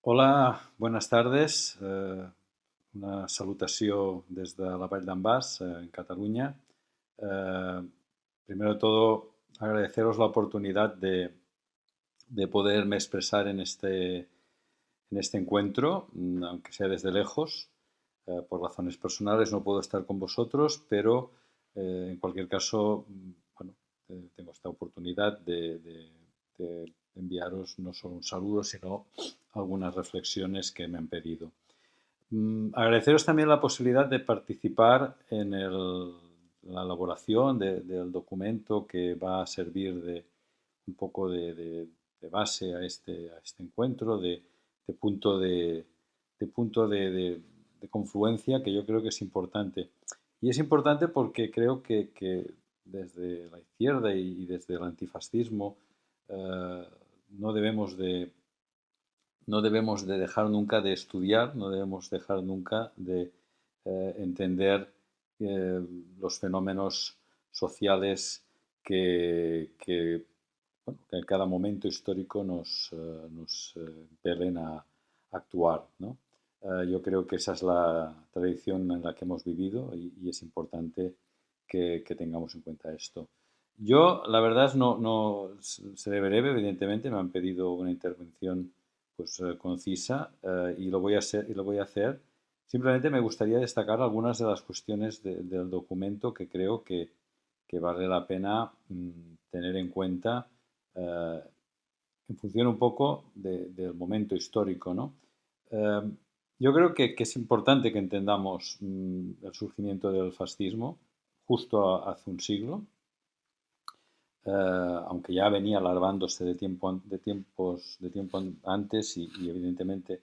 Hola, buenas tardes. Una salutació des de la Vall d'en Bas, en Cataluña. Eh, Primero de todo, agradeceros la oportunidad de poderme expresar en este encuentro, aunque sea desde lejos. Por razones personales no puedo estar con vosotros, pero en cualquier caso, bueno, tengo esta oportunidad de enviaros no solo un saludo, sino algunas reflexiones que me han pedido. Agradeceros también la posibilidad de participar en la elaboración del documento que va a servir de un poco de base a este encuentro, de punto de punto de confluencia que yo creo que es importante. Y es importante porque creo que desde la izquierda y desde el antifascismo eh, no debemos no debemos de dejar nunca de estudiar, no debemos dejar nunca de entender eh, los fenómenos sociales que en cada momento histórico nos impelen a actuar, ¿no? Yo creo que esa es la tradición en la que hemos vivido y es importante que tengamos en cuenta esto. Yo, la verdad, no seré breve, evidentemente, me han pedido una intervención pues, concisa y lo voy a hacer, y lo voy a hacer. Simplemente me gustaría destacar algunas de las cuestiones del documento que creo que vale la pena tener en cuenta eh, en función un poco del momento histórico, ¿no? Eh, yo creo que es importante que entendamos el surgimiento del fascismo justo hace un siglo, aunque ya venía alargándose de tiempo antes y evidentemente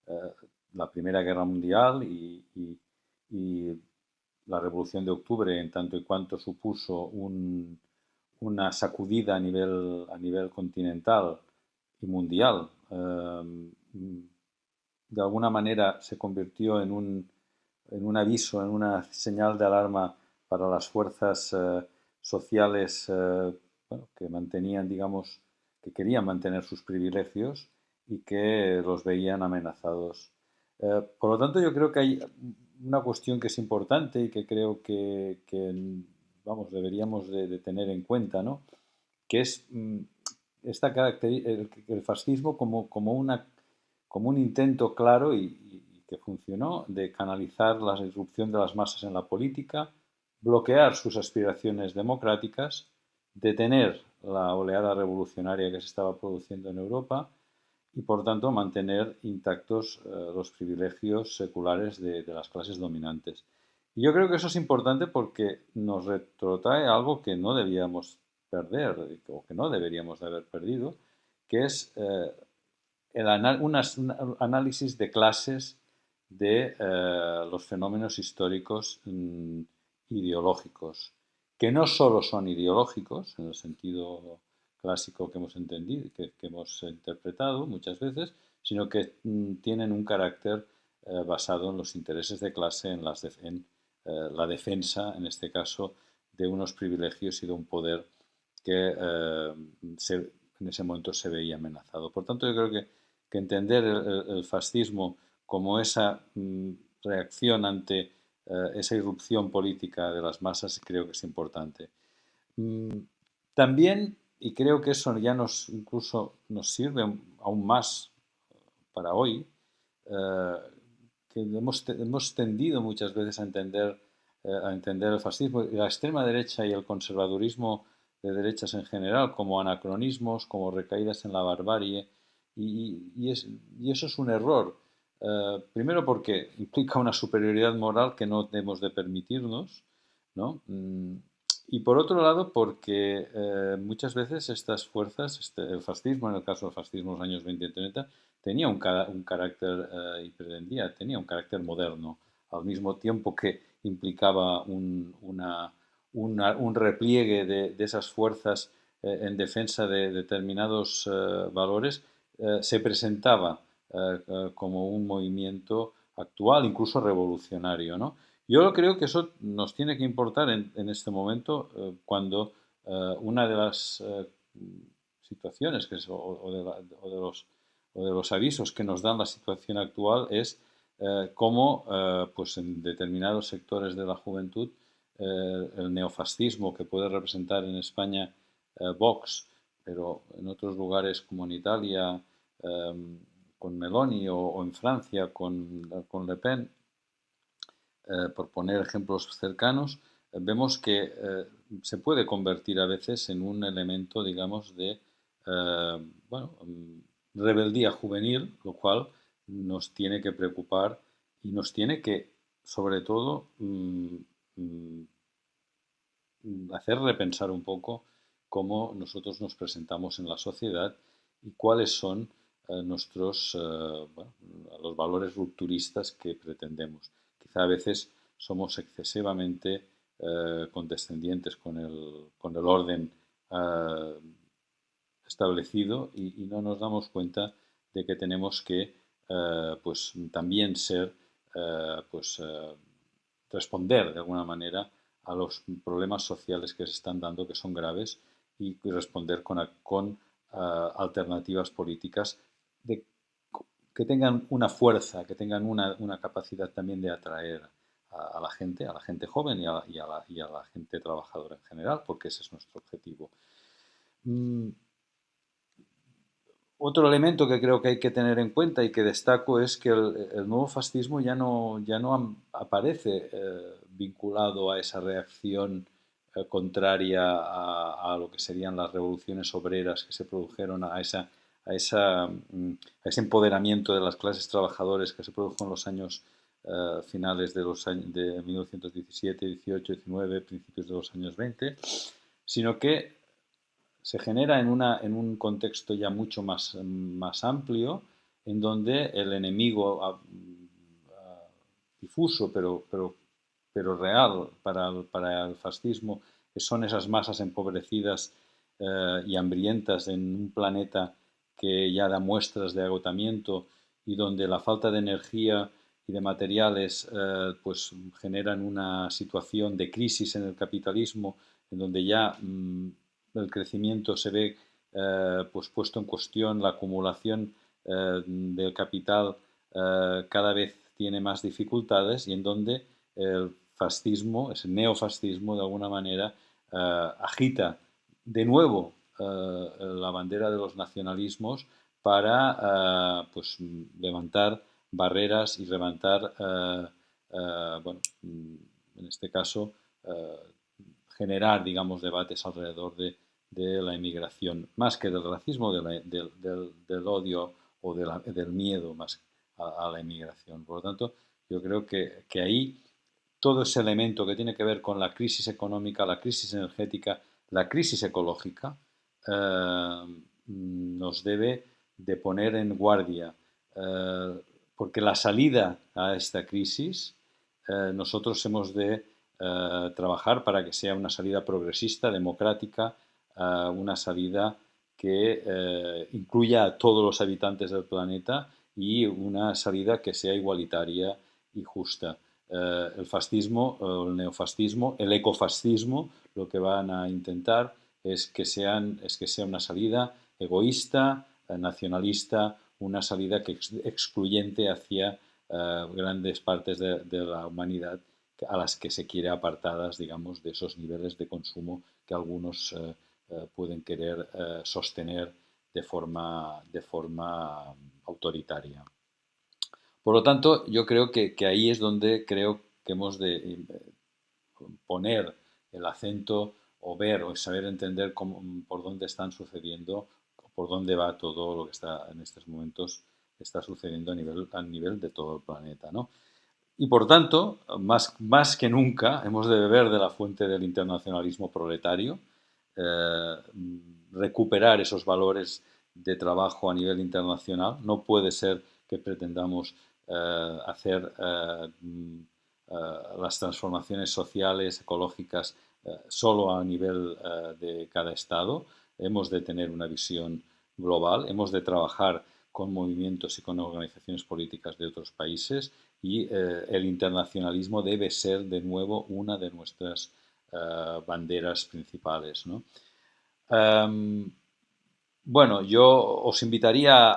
eh, la Primera Guerra Mundial y la Revolución de Octubre, en tanto y cuanto supuso una sacudida a nivel continental y mundial, de alguna manera se convirtió en un aviso, en una señal de alarma para las fuerzas sociales bueno, que mantenían, digamos, que querían mantener sus privilegios y que los veían amenazados. Por lo tanto, yo creo que hay una cuestión que es importante y que creo vamos, deberíamos de tener en cuenta, ¿no? Que es el fascismo como un intento claro y que funcionó de canalizar la irrupción de las masas en la política, bloquear sus aspiraciones democráticas, detener la oleada revolucionaria que se estaba produciendo en Europa y, por tanto, mantener intactos los privilegios seculares de las clases dominantes. Y yo creo que eso es importante porque nos retrotrae algo que no debíamos perder o que no deberíamos de haber perdido, que es un análisis de clases de los fenómenos históricos ideológicos, que no solo son ideológicos, en el sentido clásico que hemos entendido, que hemos interpretado muchas veces, sino que tienen un carácter basado en los intereses de clase, en la defensa, en este caso, de unos privilegios y de un poder que en ese momento se veía amenazado. Por tanto, yo creo que entender el fascismo como esa reacción ante esa irrupción política de las masas creo que es importante. Mm, También, y creo que eso ya incluso nos sirve aún más para hoy, eh, que hemos tendido muchas veces a entender el fascismo y la extrema derecha y el conservadurismo de derechas en general como anacronismos, como recaídas en la barbarie, y eso es un error. Primero porque implica una superioridad moral que no debemos de permitirnos, ¿no? Y por otro lado, porque muchas veces estas fuerzas, el fascismo, en el caso del fascismo en los años 20 y 30, tenía un carácter, y pretendía, tenía un carácter moderno, al mismo tiempo que implicaba un repliegue de esas fuerzas en defensa de determinados valores, se presentaba como un movimiento actual, incluso revolucionario, ¿no? Yo creo que eso nos tiene que importar en este momento cuando una de las situaciones o de los o de los avisos que nos dan la situación actual es cómo pues en determinados sectores de la juventud el neofascismo que puede representar en España Vox, pero en otros lugares como en Italia con Meloni o en Francia con Le Pen, por poner ejemplos cercanos, vemos que se puede convertir a veces en un elemento, digamos, de bueno, rebeldía juvenil, lo cual nos tiene que preocupar y nos tiene que, sobre todo, hacer repensar un poco cómo nosotros nos presentamos en la sociedad y cuáles son nuestros bueno, los valores rupturistas que pretendemos. Quizá a veces somos excesivamente condescendientes con el orden establecido y no nos damos cuenta de que tenemos que pues también ser pues responder de alguna manera a los problemas sociales que se están dando, que son graves, y responder con alternativas políticas de, que tengan una fuerza, que tengan una capacidad también de atraer a la gente joven y a la gente trabajadora en general, porque ese es nuestro objetivo. Otro elemento que creo que hay que tener en cuenta y que destaco es que el nuevo fascismo ya no aparece vinculado a esa reacción contraria a lo que serían las revoluciones obreras que se produjeron, a, esa, a ese empoderamiento de las clases trabajadoras que se produjo en los años finales de los años de 1917, 18, 19, principios de los años 20, sino que se genera en un contexto ya mucho más amplio, en donde el enemigo difuso, pero real para el fascismo, que son esas masas empobrecidas y hambrientas en un planeta que ya da muestras de agotamiento y donde la falta de energía y de materiales pues generan una situación de crisis en el capitalismo, en donde ya el crecimiento se ve pues puesto en cuestión, la acumulación del capital cada vez tiene más dificultades y en donde el fascismo, ese neofascismo de alguna manera agita de nuevo la bandera de los nacionalismos para pues levantar barreras y levantar bueno, en este caso generar, digamos, debates alrededor de la inmigración, más que del racismo, del odio o del miedo más a la inmigración. Por lo tanto, yo creo que ahí todo ese elemento que tiene que ver con la crisis económica, la crisis energética, la crisis ecológica, nos debe de poner en guardia, porque la salida a esta crisis nosotros hemos de trabajar para que sea una salida progresista, democrática, una salida que incluya a todos los habitantes del planeta y una salida que sea igualitaria y justa. El fascismo, el neofascismo, el ecofascismo, lo que van a intentar es que sea una salida egoísta, nacionalista, una salida que excluyente hacia grandes partes de la humanidad a las que se quiere apartadas, digamos, de esos niveles de consumo que algunos pueden querer sostener de forma autoritaria. Por lo tanto, yo creo que ahí es donde creo que hemos de poner el acento o ver o saber entender por dónde están sucediendo, por dónde va todo lo que está en estos momentos está sucediendo a nivel de todo el planeta, ¿no? Y por tanto, más que nunca, hemos de beber de la fuente del internacionalismo proletario, eh, recuperar esos valores de trabajo a nivel internacional. No puede ser que pretendamos hacer las transformaciones sociales, ecológicas, solo a nivel de cada Estado. Hemos de tener una visión global, hemos de trabajar con movimientos y con organizaciones políticas de otros países y el internacionalismo debe ser de nuevo una de nuestras banderas principales, ¿no? Bueno, yo os invitaría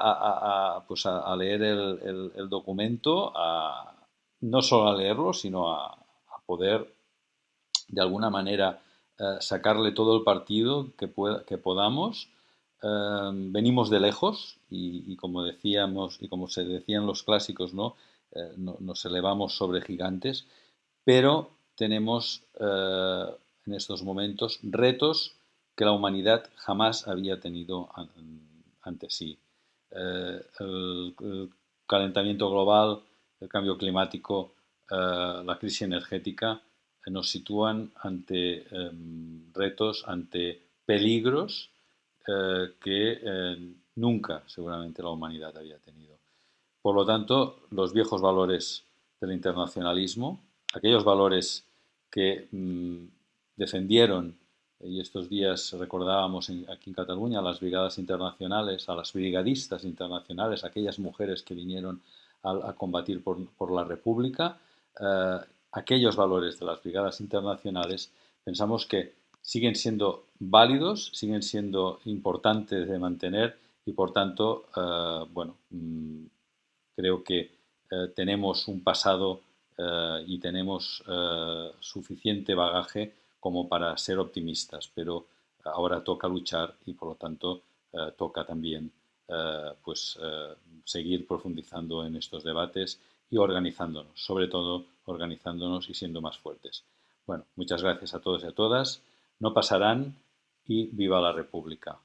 pues a leer el documento, no solo a leerlo, sino a poder de alguna manera sacarle todo el partido que podamos. Venimos de lejos y como decíamos y como se decían los clásicos, ¿no? Nos elevamos sobre gigantes, pero tenemos en estos momentos retos que la humanidad jamás había tenido ante sí. El calentamiento global, el cambio climático, la crisis energética nos sitúan ante retos, ante peligros que nunca seguramente la humanidad había tenido. Por lo tanto, los viejos valores del internacionalismo, aquellos valores que defendieron, y estos días recordábamos aquí en Cataluña, a las brigadas internacionales, a las brigadistas internacionales, aquellas mujeres que vinieron a combatir por la República, eh, aquellos valores de las brigadas internacionales, pensamos que siguen siendo válidos, siguen siendo importantes de mantener y por tanto, bueno, creo que tenemos un pasado y tenemos suficiente bagaje como para ser optimistas, pero ahora toca luchar y por lo tanto toca también pues seguir profundizando en estos debates y organizándonos, sobre todo organizándonos y siendo más fuertes. Bueno, muchas gracias a todos y a todas. No pasarán y viva la República.